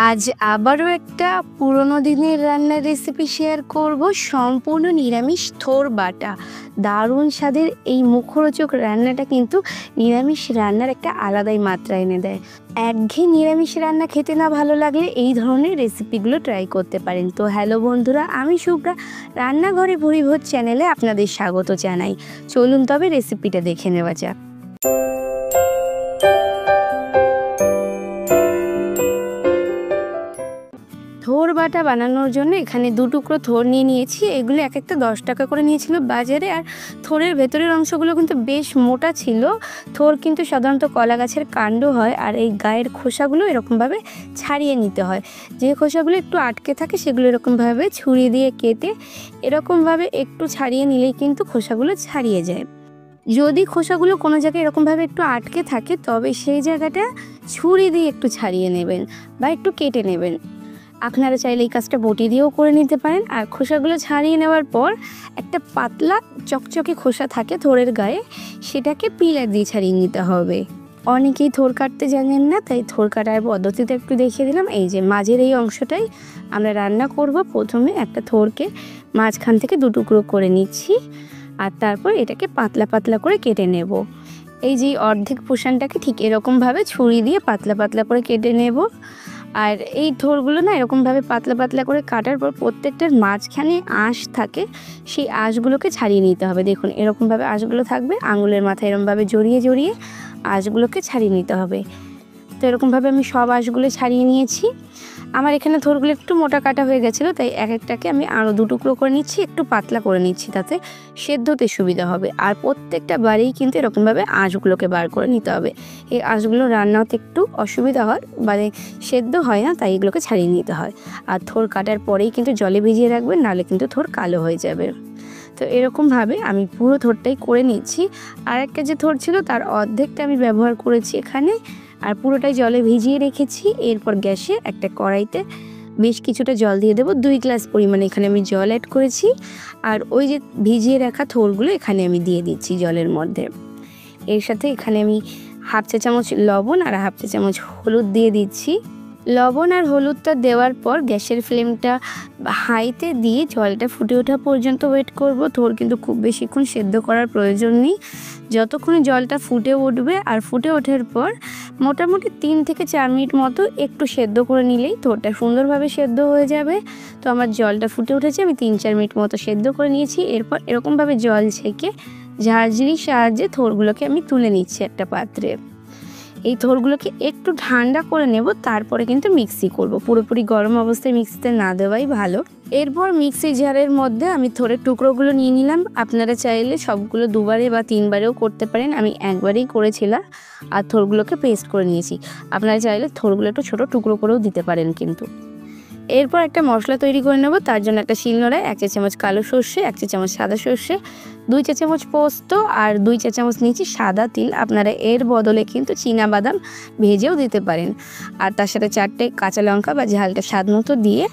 আজ আবারও একটা পুরোনো দিনের রান্নার রেসিপি শেয়ার করব, সম্পূর্ণ নিরামিষ থোর বাটা। দারুণ স্বাদের এই মুখরোচক রান্নাটা কিন্তু নিরামিষ রান্নার একটা আলাদাই মাত্রা এনে দেয়। একঘেয়ে নিরামিষ রান্না খেতে না ভালো লাগলে এই ধরনের রেসিপিগুলো ট্রাই করতে পারেন। তো হ্যালো বন্ধুরা, আমি শুভ্রা, রান্নাঘরে ভুরিভোজ চ্যানেলে আপনাদের স্বাগত জানাই। চলুন তবে রেসিপিটা দেখে নেওয়া যাক। থোর বাটা বানানোর জন্য এখানে 2 টুকরো থোর নিয়ে নিয়েছি। এগুলো এক একটা 10 টাকা করে নিয়েছিল বাজারে। আর থোরের ভেতরের অংশগুলো কিন্তু বেশ মোটা ছিল। থোর কিন্তু সাধারণত কলা গাছের কাণ্ড হয়, আর এই গায়ের খোসাগুলো এরকমভাবে ছাড়িয়ে নিতে হয়। যে খোসাগুলো একটু আটকে থাকে সেগুলো এরকমভাবে ছুরি দিয়ে কেটে এরকমভাবে একটু ছাড়িয়ে নিলেই কিন্তু খোসাগুলো ছাড়িয়ে যায়। যদি খোসাগুলো কোনো জায়গায় এরকমভাবে একটু আটকে থাকে তবে সেই জায়গাটা ছুরি দিয়ে একটু ছাড়িয়ে নেবেন বা একটু কেটে নেবেন। আপনারা চাইলে এই কাজটা বটি দিয়েও করে নিতে পারেন। আর খোসাগুলো ছাড়িয়ে নেওয়ার পর একটা পাতলা চকচকে খোসা থাকে থোরের গায়ে, সেটাকে পিলার দিয়ে ছাড়িয়ে নিতে হবে। অনেকেই থোর কাটতে জানেন না, তাই থোর কাটার পদ্ধতিটা একটু দেখিয়ে দিলাম। এই যে মাঝের এই অংশটাই আমরা রান্না করব। প্রথমে একটা থোরকে মাঝখান থেকে 2 টুকরো করে নিচ্ছি, আর তারপর এটাকে পাতলা পাতলা করে কেটে নেব। এই যে অর্ধেক পোর্শনটাকে ঠিক এরকমভাবে ছুরি দিয়ে পাতলা পাতলা করে কেটে নেব। আর এই থোরগুলো না এরকমভাবে পাতলা পাতলা করে কাটার পর প্রত্যেকটার মাঝখানে আঁশ থাকে, সেই আঁশগুলোকে ছাড়িয়ে নিতে হবে। দেখুন এরকমভাবে আঁশগুলো থাকবে, আঙুলের মাথায় এরকমভাবে জড়িয়ে জড়িয়ে আঁশগুলোকে ছাড়িয়ে নিতে হবে। তো এরকমভাবে আমি সব আঁশগুলো ছাড়িয়ে নিয়েছি। আমার এখানে থোরগুলো একটু মোটা কাটা হয়ে গেছিলো, তাই এক একটাকে আমি আরও 2 টুকরো করে নিচ্ছি, একটু পাতলা করে নিচ্ছি, তাতে সেদ্ধ হতে সুবিধা হবে। আর প্রত্যেকটা বারেই কিন্তু এরকমভাবে আঁশগুলোকে বার করে নিতে হবে। এই আঁশগুলো রান্না হতে একটু অসুবিধা হয়, মানে সেদ্ধ হয় না, তাই এগুলোকে ছাড়িয়ে নিতে হয়। আর থোর কাটার পরেই কিন্তু জলে ভিজিয়ে রাখবেন, নাহলে কিন্তু থোর কালো হয়ে যাবে। তো এরকমভাবে আমি পুরো থোরটাই করে নিচ্ছি। আর একটা যে থোর ছিল তার অর্ধেকটা আমি ব্যবহার করেছি এখানে, আর পুরোটাই জলে ভিজিয়ে রেখেছি। এরপর গ্যাসে একটা কড়াইতে বেশ কিছুটা জল দিয়ে দেবো। 2 গ্লাস পরিমাণে এখানে আমি জল অ্যাড করেছি। আর ওই যে ভিজিয়ে রাখা থোরগুলো এখানে আমি দিয়ে দিচ্ছি জলের মধ্যে। এর সাথে এখানে আমি হাফ চা চামচ লবণ আর হাফ চা চামচ হলুদ দিয়ে দিচ্ছি। লবণ আর হলুদটা দেওয়ার পর গ্যাসের ফ্লেমটা হাইতে দিয়ে জলটা ফুটে ওঠা পর্যন্ত ওয়েট করব। থোর কিন্তু খুব বেশিক্ষণ সেদ্ধ করার প্রয়োজন নেই, যতক্ষণে জলটা ফুটে উঠবে। আর ফুটে ওঠার পর মোটামুটি 3 থেকে 4 মিনিট মতো একটু সেদ্ধ করে নিলেই থোরটা সুন্দরভাবে সেদ্ধ হয়ে যাবে। তো আমার জলটা ফুটে উঠেছে, আমি 3-4 মিনিট মতো সেদ্ধ করে নিয়েছি। এরপর এরকমভাবে জল ছেঁকে ঝাঁঝরির সাহায্যে থোরগুলোকে আমি তুলে নিচ্ছি একটা পাত্রে। এই থোরগুলোকে একটু ঠান্ডা করে নেব, তারপরে কিন্তু মিক্সি করব। পুরোপুরি গরম অবস্থায় মিক্সিতে না দেওয়াই ভালো। এরপর মিক্সি জারের মধ্যে আমি থোরের টুকরোগুলো নিয়ে নিলাম। আপনারা চাইলে সবগুলো 2 বারে বা 3 বারেও করতে পারেন, আমি একবারেই করেছিলাম। আর থোরগুলোকে পেস্ট করে নিয়েছি। আপনারা চাইলে থোরগুলো একটু ছোটো টুকরো করেও দিতে পারেন কিন্তু। এরপর একটা মশলা তৈরি করে নেব। তার জন্য একটা শিলনোড়ায় 1 চা চামচ কালো সর্ষে, 1 চা চামচ সাদা সর্ষে, 2 চা চামচ পোস্ত আর 2 চা চামচ নিয়েছি সাদা তিল। আপনারা এর বদলে কিন্তু চীনাবাদাম ভেজেও দিতে পারেন। আর তার সাথে 4টে কাঁচা লঙ্কা বা ঝালটা স্বাদ মতো দিয়ে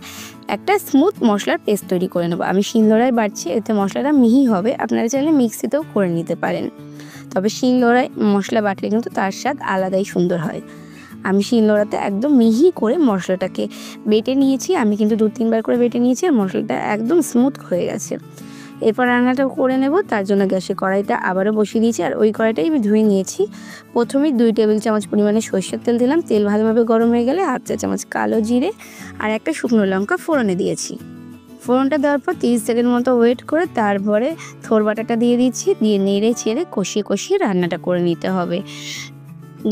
একটা স্মুথ মশলার পেস্ট তৈরি করে নেব। আমি শিলনোড়ায় বাটছি, এতে মশলাটা মিহি হবে। আপনারা চাইলে মিক্সিতেও করে নিতে পারেন, তবে শিলনোড়ায় মশলা বাটলে কিন্তু তার স্বাদ আলাদাই সুন্দর হয়। আমি শিলনোড়াতে একদম মিহি করে মশলাটাকে বেটে নিয়েছি। আমি কিন্তু 2-3 বার করে বেটে নিয়েছি, আর মশলাটা একদম স্মুথ হয়ে গেছে। এরপর রান্নাটা করে নেব। তার জন্য গ্যাসে কড়াইটা আবারও বসিয়ে দিয়েছি, আর ওই কড়াইটাই আমি ধুয়ে নিয়েছি। প্রথমেই 2 টেবিল চামচ পরিমাণে সরষের তেল দিলাম। তেল ভালোভাবে গরম হয়ে গেলে হাফ চা চামচ কালো জিরে আর একটা শুকনো লঙ্কা ফোড়নে দিয়েছি। ফোড়নটা দেওয়ার পর 30 সেকেন্ড মতো ওয়েট করে তারপরে থোর বাটাটা দিয়ে দিচ্ছি। দিয়ে নেড়ে ছেড়ে কষিয়ে কষিয়ে রান্নাটা করে নিতে হবে।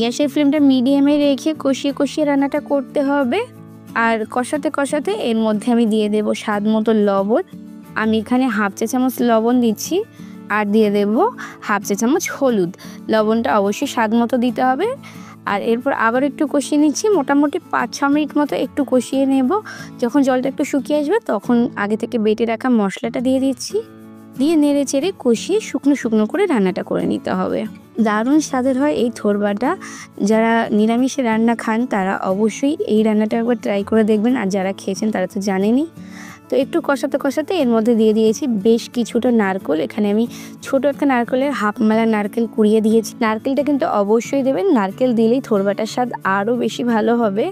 গ্যাসের ফ্লেমটা মিডিয়ামে রেখে কষিয়ে কষিয়ে রান্নাটা করতে হবে। আর কষাতে কষাতে এর মধ্যে আমি দিয়ে দেব স্বাদ মতো লবণ। আমি এখানে হাফ চা চামচ লবণ দিচ্ছি, আর দিয়ে দেব হাফ চা চামচ হলুদ। লবণটা অবশ্যই স্বাদ মতো দিতে হবে। আর এরপর আবার একটু কষিয়ে নিচ্ছি, মোটামুটি 5-6 মিনিট মতো একটু কষিয়ে নেব। যখন জলটা একটু শুকিয়ে আসবে তখন আগে থেকে বেটে রাখা মশলাটা দিয়ে দিচ্ছি। দিয়ে নেড়ে চেড়ে কষিয়ে শুকনো শুকনো করে রান্নাটা করে নিতে হবে। দারুণ স্বাদের হয় এই থোর বাটা। যারা নিরামিষে রান্না খান তারা অবশ্যই এই রান্নাটা একবার ট্রাই করে দেখবেন, আর যারা খেয়েছেন তারা তো জানেনই। তো একটু কষাতে কষাতে এর মধ্যে দিয়ে দিয়েছি বেশ কিছুটা নারকেল। এখানে আমি ছোট একটা নারকেলের হাফ মালা নারকেল কুড়িয়ে দিয়েছি। নারকেলটা কিন্তু অবশ্যই দেবেন, নারকেল দিলেই থোর বাটার স্বাদ আরও বেশি ভালো হবে।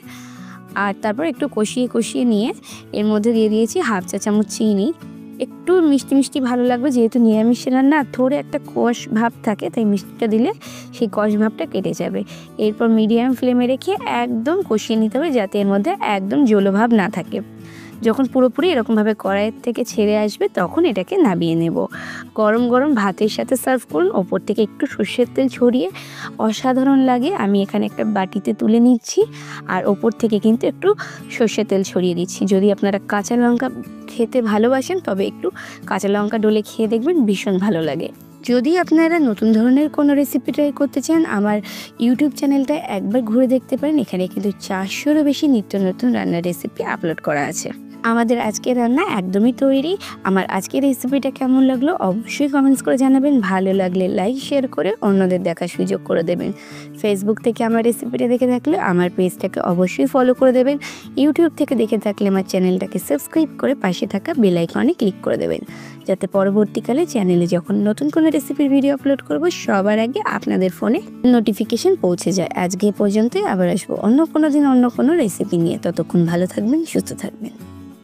আর তারপর একটু কষিয়ে কষিয়ে নিয়ে এর মধ্যে দিয়ে দিয়েছি 1/2 চা চামচ চিনি। একটু মিষ্টি মিষ্টি ভালো লাগবে, যেহেতু নিরামিষ রান্না থোড়ে একটা কষ ভাব থাকে, তাই মিষ্টিটা দিলে সেই কষ ভাবটা কেটে যাবে। এরপর মিডিয়াম ফ্লেমে রেখে একদম কষিয়ে নিতে হবে, যাতে এর মধ্যে একদম জলভাব না থাকে। যখন পুরোপুরি এরকমভাবে কড়াইয়ের থেকে ছেড়ে আসবে তখন এটাকে নামিয়ে নেব। গরম গরম ভাতের সাথে সার্ভ করুন, ওপর থেকে একটু সর্ষের তেল ছড়িয়ে অসাধারণ লাগে। আমি এখানে একটা বাটিতে তুলে নিচ্ছি আর ওপর থেকে কিন্তু একটু সর্ষের তেল ছড়িয়ে দিচ্ছি। যদি আপনারা কাঁচা লঙ্কা খেতে ভালোবাসেন তবে একটু কাঁচা লঙ্কা ডলে খেয়ে দেখবেন, ভীষণ ভালো লাগে। যদি আপনারা নতুন ধরনের কোনো রেসিপি ট্রাই করতে চান, আমার ইউটিউব চ্যানেলটা একবার ঘুরে দেখতে পারেন। এখানে কিন্তু 400-এরও বেশি নিত্য নতুন রান্নার রেসিপি আপলোড করা আছে। আমাদের আজকের রান্না একদমই তৈরি। আমার আজকের রেসিপিটা কেমন লাগলো অবশ্যই কমেন্টস করে জানাবেন। ভালো লাগলে লাইক শেয়ার করে অন্যদের দেখার সুযোগ করে দেবেন। ফেসবুক থেকে আমার রেসিপিটা দেখে থাকলে আমার পেজটাকে অবশ্যই ফলো করে দেবেন। ইউটিউব থেকে দেখে থাকলে আমার চ্যানেলটাকে সাবস্ক্রাইব করে পাশে থাকা বেল আইকনে ক্লিক করে দেবেন, যাতে পরবর্তীকালে চ্যানেলে যখন নতুন কোনো রেসিপির ভিডিও আপলোড করব সবার আগে আপনাদের ফোনে নোটিফিকেশন পৌঁছে যায়। আজকে পর্যন্তই, আবার আসবো অন্য কোনো দিন অন্য কোনো রেসিপি নিয়ে। ততক্ষণ ভালো থাকবেন, সুস্থ থাকবেন।